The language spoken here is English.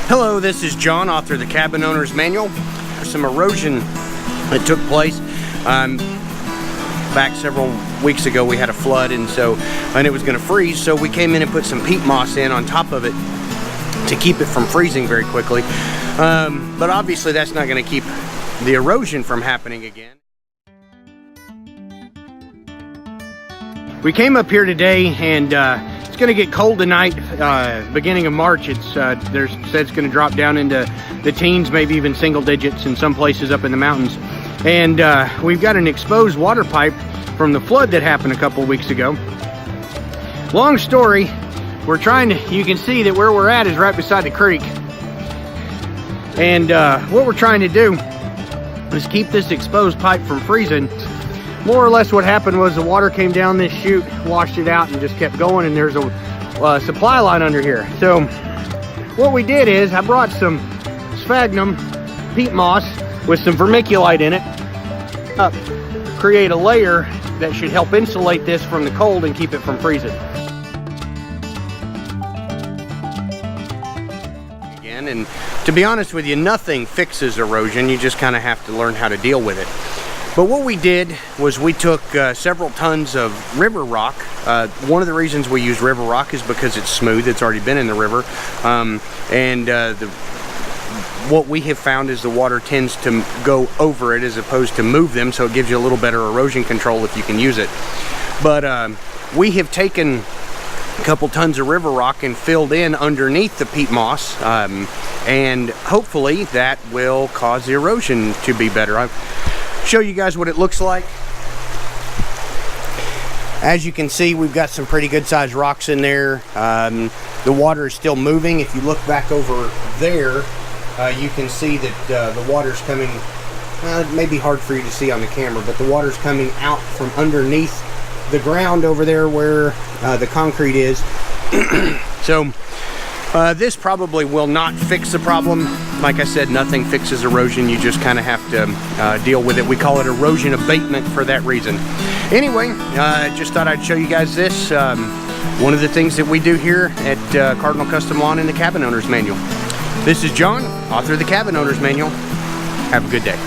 Hello, this is John, author of the Cabin Owner's Manual. Some erosion that took place back several weeks ago. We had a flood, and it was going to freeze, so we came in and put some peat moss in on top of it to keep it from freezing very quickly. But obviously that's not going to keep the erosion from happening again. We came up here today, and it's going to get cold tonight, beginning of March. It's said it's going to drop down into the teens, maybe even single digits in some places up in the mountains. And we've got an exposed water pipe from the flood that happened a couple weeks ago. Long story, you can see that where we're at is right beside the creek. And what we're trying to do is keep this exposed pipe from freezing. More or less what happened was the water came down this chute, washed it out, and just kept going, and there's a supply line under here. So what we did is I brought some sphagnum peat moss with some vermiculite in it, create a layer that should help insulate this from the cold and keep it from freezing. Again, and to be honest with you, nothing fixes erosion. You just kind of have to learn how to deal with it. But what we did was we took several tons of river rock. One of the reasons we use river rock is because it's smooth. It's already been in the river. What we have found is the water tends to go over it as opposed to move them, so it gives you a little better erosion control if you can use it. But we have taken a couple tons of river rock and filled in underneath the peat moss, and hopefully that will cause the erosion to be better. I'll show you guys what it looks like. As you can see, we've got some pretty good sized rocks in there. The water is still moving. If you look back over there, you can see that the water's coming, it may be hard for you to see on the camera, but the water's coming out from underneath the ground over there where the concrete is. So this probably will not fix the problem. Like I said, nothing fixes erosion. You just kind of have to deal with it. We call it erosion abatement for that reason. Anyway, just thought I'd show you guys this. One of the things that we do here at Cardinal Custom Lawn in the Cabin Owner's Manual. This is John, author of the Cabin Owner's Manual. Have a good day.